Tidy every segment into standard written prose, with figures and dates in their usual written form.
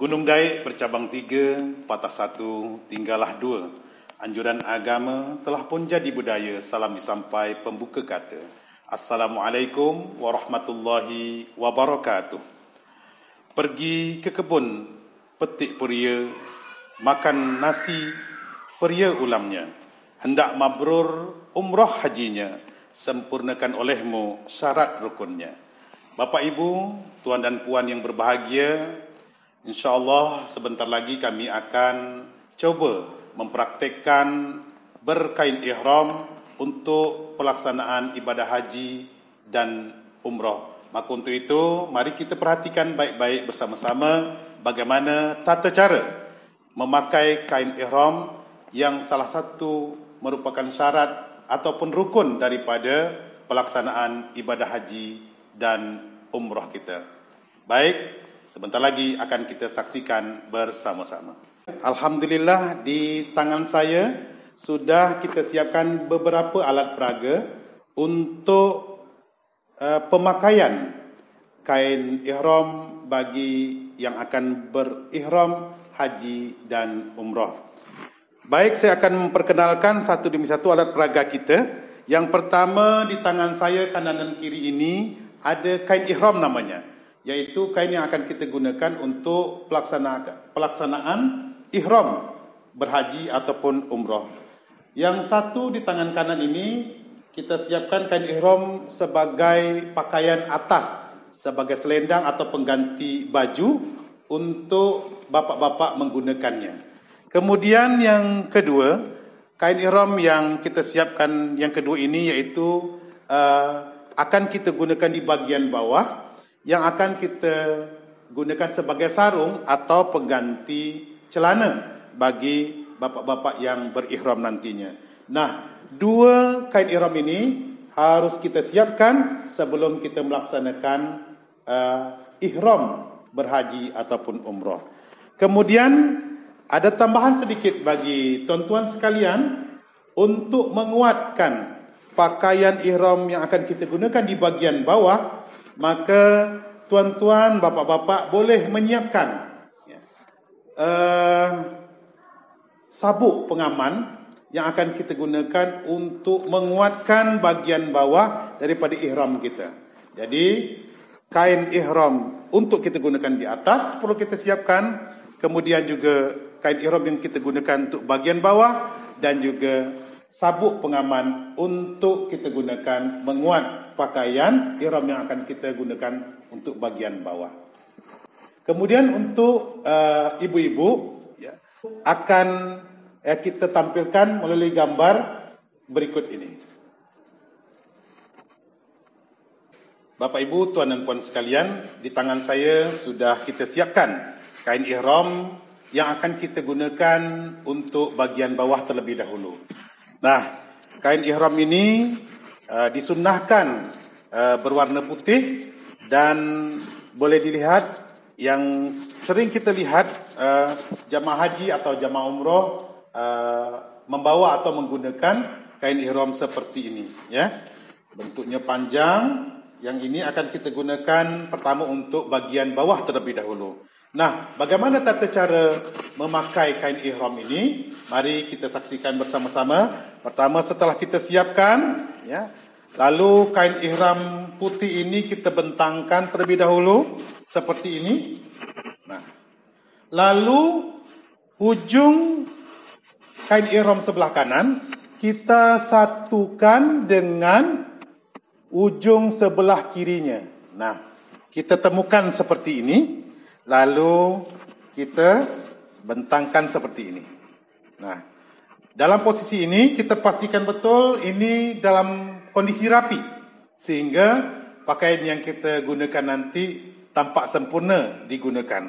Gunung Daik bercabang 3, patah 1, tinggallah 2. Anjuran agama telah pun jadi budaya. Salam disampai pembuka kata. Assalamualaikum warahmatullahi wabarakatuh. Pergi ke kebun, petik peria, makan nasi, peria ulamnya. Hendak mabrur umrah hajinya, sempurnakan olehmu syarat rukunnya. Bapak, Ibu, Tuan dan Puan yang berbahagia, insyaAllah sebentar lagi kami akan coba mempraktekkan berkain ihram untuk pelaksanaan ibadah haji dan umrah. Maka untuk itu, mari kita perhatikan baik-baik bersama-sama bagaimana tata cara memakai kain ihram yang salah satu merupakan syarat ataupun rukun daripada pelaksanaan ibadah haji dan umrah kita. Baik, sebentar lagi akan kita saksikan bersama-sama. Alhamdulillah, di tangan saya sudah kita siapkan beberapa alat peraga untuk pemakaian kain ihram bagi yang akan berihram haji dan umrah. Baik, saya akan memperkenalkan satu demi satu alat peraga kita. Yang pertama, di tangan saya kanan dan kiri ini ada kain ihram namanya, yaitu kain yang akan kita gunakan untuk pelaksanaan ihram berhaji ataupun umrah. Yang satu di tangan kanan ini kita siapkan kain ihram sebagai pakaian atas, sebagai selendang atau pengganti baju untuk bapak-bapak menggunakannya. Kemudian yang kedua, kain ihram yang kita siapkan yang kedua ini yaitu akan kita gunakan di bagian bawah, yang akan kita gunakan sebagai sarung atau pengganti celana bagi bapak-bapak yang berihram nantinya. Nah, dua kain ihram ini harus kita siapkan sebelum kita melaksanakan ihram berhaji ataupun umrah. Kemudian ada tambahan sedikit bagi tuan-tuan sekalian untuk menguatkan pakaian ihram yang akan kita gunakan di bagian bawah, maka tuan-tuan, bapak-bapak boleh menyiapkan sabuk pengaman yang akan kita gunakan untuk menguatkan bagian bawah daripada ihram kita. Jadi, kain ihram untuk kita gunakan di atas perlu kita siapkan, kemudian juga kain ihram yang kita gunakan untuk bagian bawah, dan juga sabuk pengaman untuk kita gunakan menguat pakaian ihram yang akan kita gunakan untuk bagian bawah. Kemudian untuk ibu-ibu akan kita tampilkan melalui gambar berikut ini. Bapak, Ibu, Tuan dan Puan sekalian, di tangan saya sudah kita siapkan kain ihram yang akan kita gunakan untuk bagian bawah terlebih dahulu. Nah, kain ihram ini disunnahkan berwarna putih, dan boleh dilihat yang sering kita lihat jamaah haji atau jamaah umroh membawa atau menggunakan kain ihram seperti ini, ya. Bentuknya panjang. Yang ini akan kita gunakan pertama untuk bagian bawah terlebih dahulu. Nah, bagaimana tata cara memakai kain ihram ini? Mari kita saksikan bersama-sama. Pertama, setelah kita siapkan, ya, lalu kain ihram putih ini kita bentangkan terlebih dahulu seperti ini. Nah, lalu ujung kain ihram sebelah kanan kita satukan dengan ujung sebelah kirinya. Nah, kita temukan seperti ini. Lalu kita bentangkan seperti ini. Nah, dalam posisi ini kita pastikan betul ini dalam kondisi rapi, sehingga pakaian yang kita gunakan nanti tampak sempurna digunakan.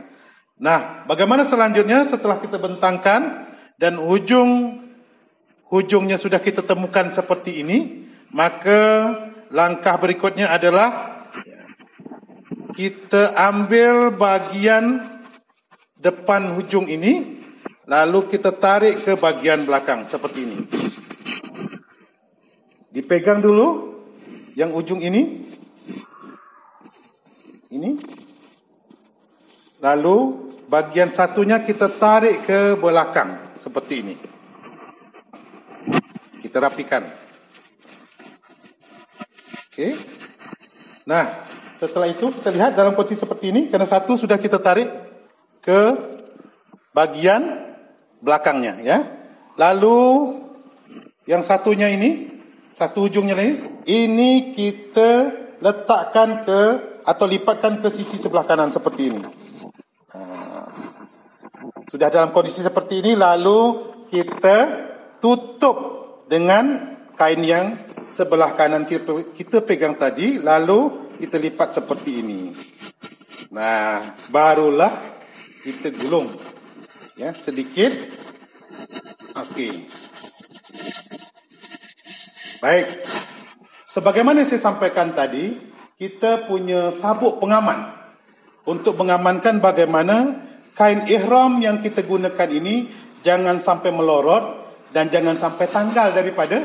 Nah, bagaimana selanjutnya setelah kita bentangkan dan ujungnya sudah kita temukan seperti ini, maka langkah berikutnya adalah kita ambil bagian depan ujung ini, lalu kita tarik ke bagian belakang seperti ini. Dipegang dulu yang ujung ini, lalu bahagian satunya kita tarik ke belakang seperti ini. Kita rapikan. Okey. Nah, setelah itu kita lihat dalam posisi seperti ini, kerana satu sudah kita tarik ke bahagian belakangnya, ya. Lalu yang satunya ini, satu hujungnya ini kita letakkan ke atau lipatkan ke sisi sebelah kanan seperti ini. Sudah dalam kondisi seperti ini, lalu kita tutup dengan kain yang sebelah kanan kita pegang tadi, lalu kita lipat seperti ini. Nah, barulah kita gulung, ya, sedikit. Okey. Baik. Sebagaimana saya sampaikan tadi, kita punya sabuk pengaman untuk mengamankan bagaimana kain ihram yang kita gunakan ini jangan sampai melorot dan jangan sampai tanggal daripada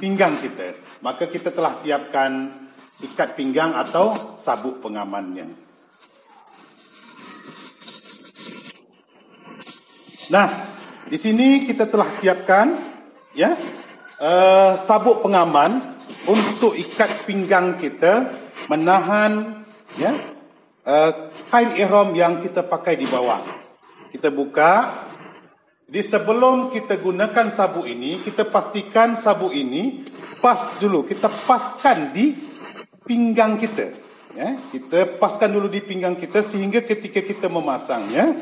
pinggang kita. Maka kita telah siapkan ikat pinggang atau sabuk pengamannya. Nah, di sini kita telah siapkan, ya, sabuk pengaman untuk ikat pinggang kita, menahan, ya, kain ihram yang kita pakai di bawah. Kita buka. Jadi sebelum kita gunakan sabuk ini, kita pastikan sabuk ini pas dulu. Kita paskan di pinggang kita. Ya, kita paskan dulu di pinggang kita sehingga ketika kita memasangnya,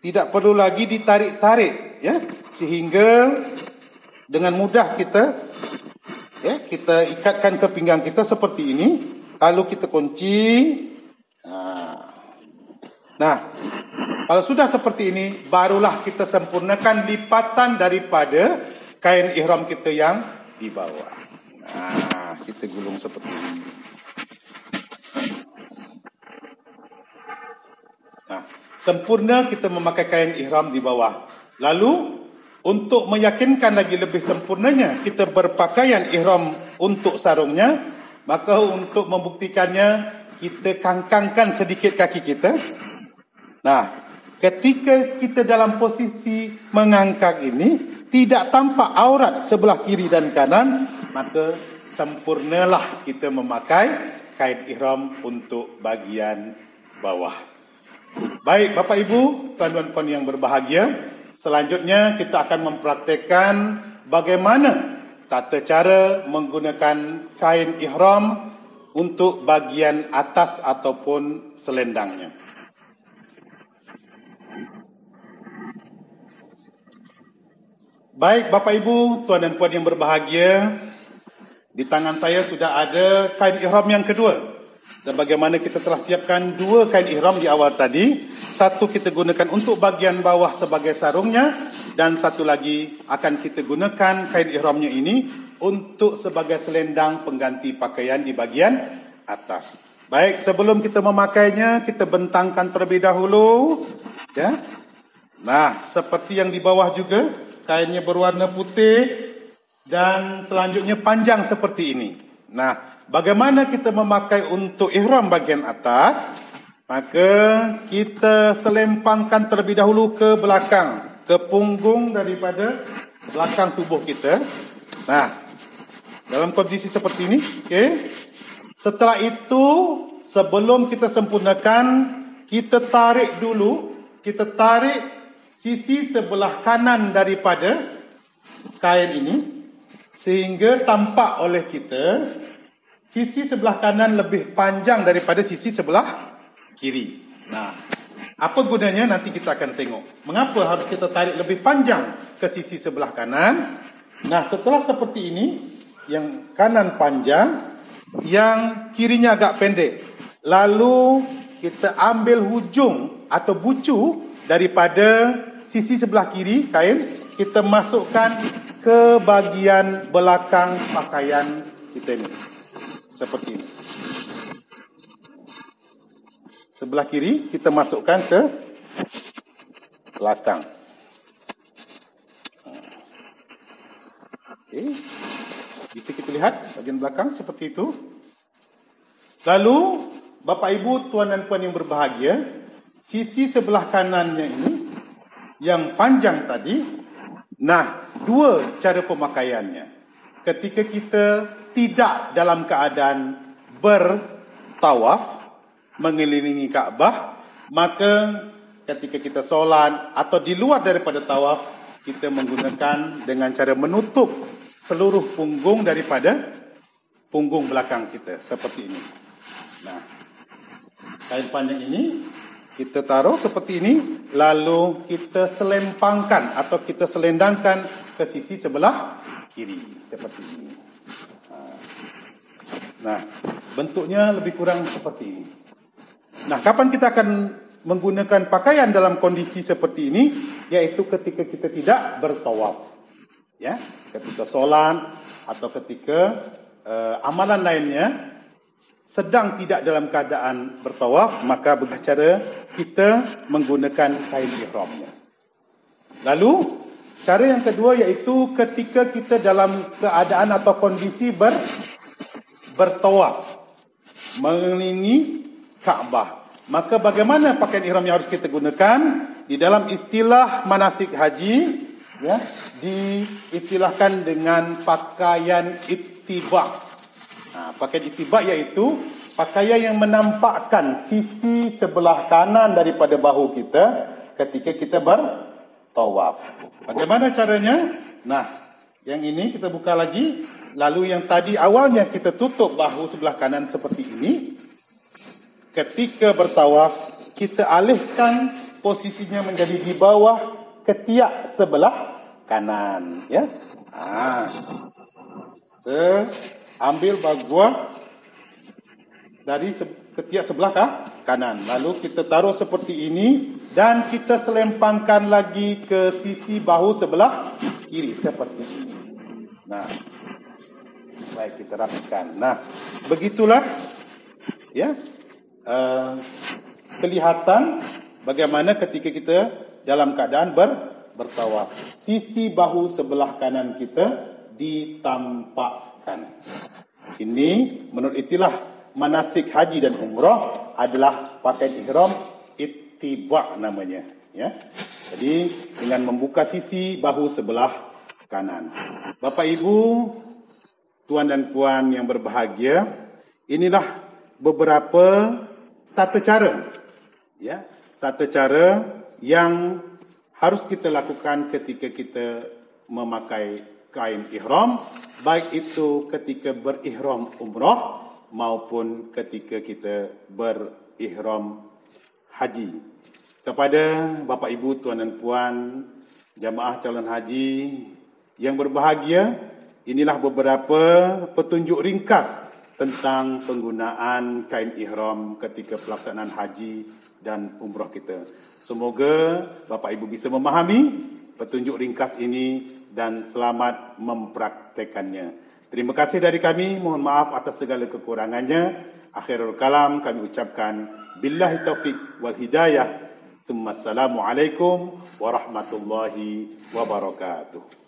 tidak perlu lagi ditarik-tarik. Ya, sehingga dengan mudah kita, ya, kita ikatkan ke pinggang kita seperti ini. Lalu kita kunci. Nah, kalau sudah seperti ini, barulah kita sempurnakan lipatan daripada kain ihram kita yang di bawah. Nah, kita gulung seperti ini. Nah, sempurna kita memakai kain ihram di bawah. Lalu, untuk meyakinkan lagi lebih sempurnanya kita berpakaian ihram untuk sarungnya, maka untuk membuktikannya, kita kangkangkan sedikit kaki kita. Nah, ketika kita dalam posisi mengangkat ini, tidak tampak aurat sebelah kiri dan kanan, maka sempurnalah kita memakai kain ihram untuk bahagian bawah. Baik, Bapak Ibu, tuan-tuan puan yang berbahagia, selanjutnya kita akan mempraktikkan bagaimana tata cara menggunakan kain ihram untuk bahagian atas ataupun selendangnya. Baik, Bapak Ibu, tuan dan puan yang berbahagia, di tangan saya sudah ada kain ihram yang kedua. Sebagaimana kita telah siapkan dua kain ihram di awal tadi, satu kita gunakan untuk bahagian bawah sebagai sarungnya, dan satu lagi akan kita gunakan kain ihramnya ini untuk sebagai selendang pengganti pakaian di bahagian atas. Baik, sebelum kita memakainya, kita bentangkan terlebih dahulu. Ya. Nah, seperti yang di bawah juga, kainnya berwarna putih dan selanjutnya panjang seperti ini. Nah, bagaimana kita memakai untuk ihram bagian atas? Maka kita selempangkan terlebih dahulu ke belakang, ke punggung daripada belakang tubuh kita. Nah, dalam kondisi seperti ini, okey. Setelah itu, sebelum kita sempurnakan, kita tarik dulu, kita tarik sisi sebelah kanan daripada kain ini, sehingga tampak oleh kita sisi sebelah kanan lebih panjang daripada sisi sebelah kiri. Nah, apa gunanya nanti kita akan tengok. Mengapa harus kita tarik lebih panjang ke sisi sebelah kanan? Nah, setelah seperti ini, yang kanan panjang, yang kirinya agak pendek. Lalu kita ambil hujung atau bucu daripada sisi sebelah kiri kain, kita masukkan ke bahagian belakang pakaian kita ini. Seperti ini. Sebelah kiri kita masukkan ke belakang. Okey. Bisa kita lihat bahagian belakang seperti itu. Lalu, Bapak Ibu, tuan dan puan yang berbahagia, sisi sebelah kanannya ini yang panjang tadi. Nah, dua cara pemakaiannya. Ketika kita tidak dalam keadaan bertawaf mengelilingi Kaabah, maka ketika kita solat atau di luar daripada tawaf, kita menggunakan dengan cara menutup seluruh punggung daripada punggung belakang kita seperti ini. Nah, kain panjang ini kita taruh seperti ini, lalu kita selempangkan atau kita selendangkan ke sisi sebelah kiri seperti ini. Nah, bentuknya lebih kurang seperti ini. Nah, kapan kita akan menggunakan pakaian dalam kondisi seperti ini? Yaitu ketika kita tidak bertawaf, ya, ketika solat atau ketika amalan lainnya sedang tidak dalam keadaan bertawaf, maka cara kita menggunakan kain ihramnya. Lalu cara yang kedua yaitu ketika kita dalam keadaan atau kondisi bertawaf mengelilingi Kaabah, maka bagaimana pakaian ihram yang harus kita gunakan? Di dalam istilah manasik haji, ya, diistilahkan dengan pakaian ittiba. Nah, pakaian ittiba iaitu pakaian yang menampakkan sisi sebelah kanan daripada bahu kita ketika kita bertawaf. Bagaimana caranya? Nah, yang ini kita buka lagi. Lalu yang tadi awalnya kita tutup bahu sebelah kanan seperti ini. Ketika bertawaf, kita alihkan posisinya menjadi di bawah ketiak sebelah kanan, ya. Kita ambil baguah dari ketiak sebelah kanan, lalu kita taruh seperti ini dan kita selempangkan lagi ke sisi bahu sebelah kiri seperti ini. Nah, baik, kita rapikan. Nah, begitulah, ya, kelihatan bagaimana ketika kita dalam keadaan bertawaf. Sisi bahu sebelah kanan kita ditampakkan. Ini menurut istilah manasik haji dan umrah adalah pakaian ihram ittiba namanya, ya. Jadi dengan membuka sisi bahu sebelah kanan. Bapak Ibu, tuan dan puan yang berbahagia, inilah beberapa tata cara, ya, tata cara yang harus kita lakukan ketika kita memakai kain ihram, baik itu ketika berihram umrah maupun ketika kita berihram haji. Kepada Bapak Ibu, tuan dan puan, jamaah calon haji yang berbahagia, inilah beberapa petunjuk ringkas tentang penggunaan kain ihram ketika pelaksanaan haji dan umrah kita. Semoga Bapak Ibu bisa memahami petunjuk ringkas ini dan selamat mempraktekannya. Terima kasih dari kami, mohon maaf atas segala kekurangannya. Akhirul kalam kami ucapkan billahi taufiq wal hidayah. Assalamualaikum warahmatullahi wabarakatuh.